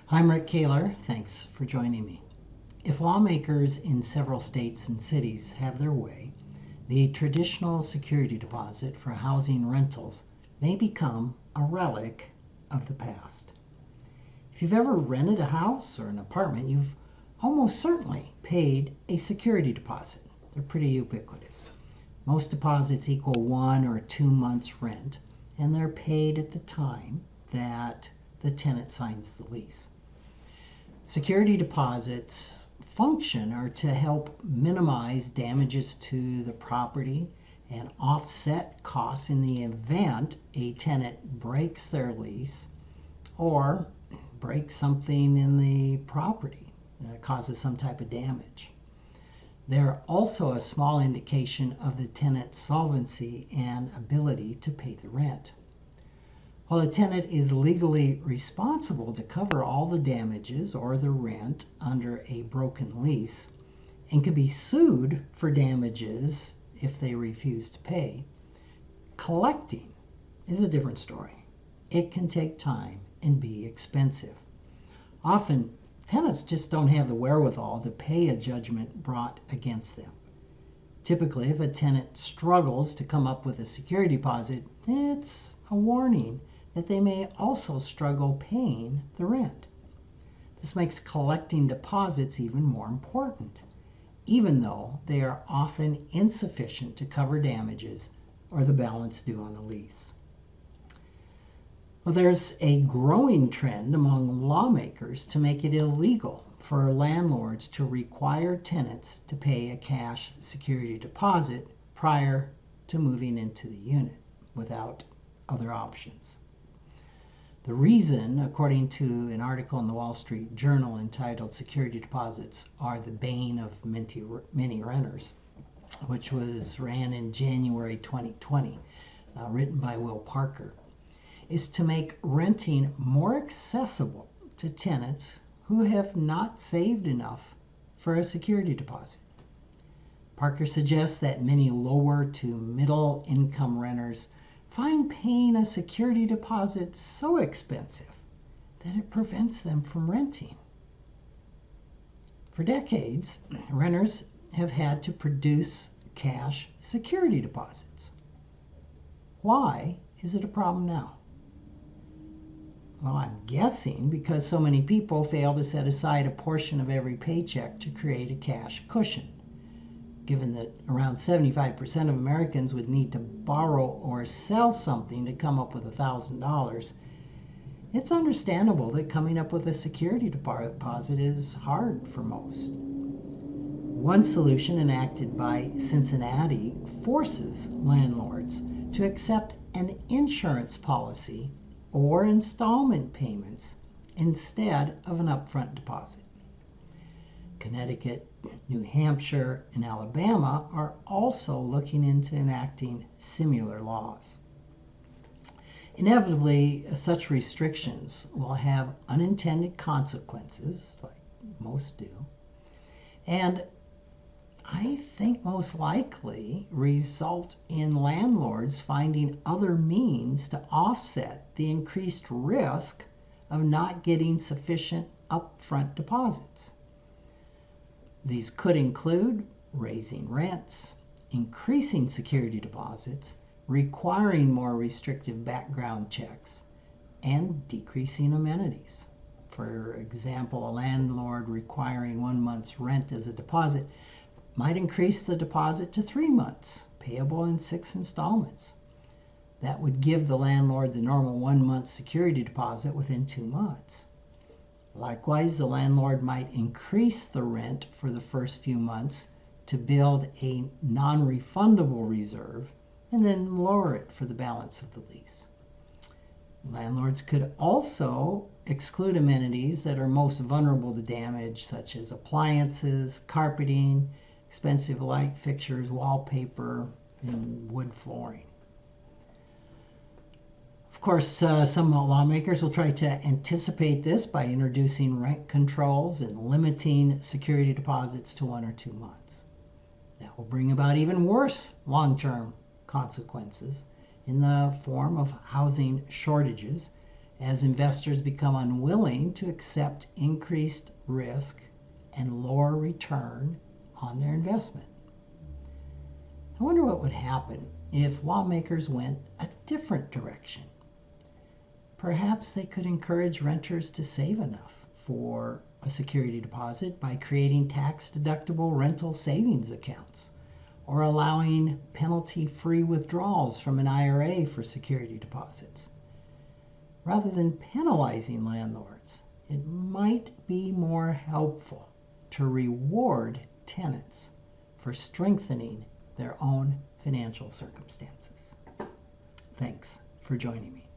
I'm Rick Kaler. Thanks for joining me. If lawmakers in several states and cities have their way, the traditional security deposit for housing rentals may become a relic of the past. If you've ever rented a house or an apartment, you've almost certainly paid a security deposit. They're pretty ubiquitous. Most deposits equal 1 or 2 months' rent, and they're paid at the time that the tenant signs the lease. Security deposits function are to help minimize damages to the property and offset costs in the event a tenant breaks their lease or breaks something in the property that causes some type of damage. They're also a small indication of the tenant's solvency and ability to pay the rent. While the tenant is legally responsible to cover all the damages or the rent under a broken lease and can be sued for damages if they refuse to pay, collecting is a different story. It can take time and be expensive. Often, tenants just don't have the wherewithal to pay a judgment brought against them. Typically, if a tenant struggles to come up with a security deposit, it's a warning that they may also struggle paying the rent. This makes collecting deposits even more important, even though they are often insufficient to cover damages or the balance due on the lease. Well, there's a growing trend among lawmakers to make it illegal for landlords to require tenants to pay a cash security deposit prior to moving into the unit without other options. The reason, according to an article in the Wall Street Journal entitled "Security Deposits Are the Bane of Many Renters," which was ran in January 2020, written by Will Parker, is to make renting more accessible to tenants who have not saved enough for a security deposit. Parker suggests that many lower to middle income renters find paying a security deposit so expensive that it prevents them from renting. For decades, renters have had to produce cash security deposits. Why is it a problem now? Well, I'm guessing because so many people fail to set aside a portion of every paycheck to create a cash cushion. Given that around 75% of Americans would need to borrow or sell something to come up with $1,000, it's understandable that coming up with a security deposit is hard for most. One solution enacted by Cincinnati forces landlords to accept an insurance policy or installment payments instead of an upfront deposit. Connecticut, New Hampshire, and Alabama are also looking into enacting similar laws. Inevitably, such restrictions will have unintended consequences, like most do, and I think most likely result in landlords finding other means to offset the increased risk of not getting sufficient upfront deposits. These could include raising rents, increasing security deposits, requiring more restrictive background checks, and decreasing amenities. For example, a landlord requiring 1 month's rent as a deposit might increase the deposit to 3 months, payable in 6 installments. That would give the landlord the normal 1 month security deposit within 2 months. Likewise, the landlord might increase the rent for the first few months to build a non-refundable reserve and then lower it for the balance of the lease. Landlords could also exclude amenities that are most vulnerable to damage, such as appliances, carpeting, expensive light fixtures, wallpaper, and wood flooring. Of course, some lawmakers will try to anticipate this by introducing rent controls and limiting security deposits to 1 or 2 months. That will bring about even worse long-term consequences in the form of housing shortages as investors become unwilling to accept increased risk and lower return on their investment. I wonder what would happen if lawmakers went a different direction. Perhaps they could encourage renters to save enough for a security deposit by creating tax-deductible rental savings accounts or allowing penalty-free withdrawals from an IRA for security deposits. Rather than penalizing landlords, it might be more helpful to reward tenants for strengthening their own financial circumstances. Thanks for joining me.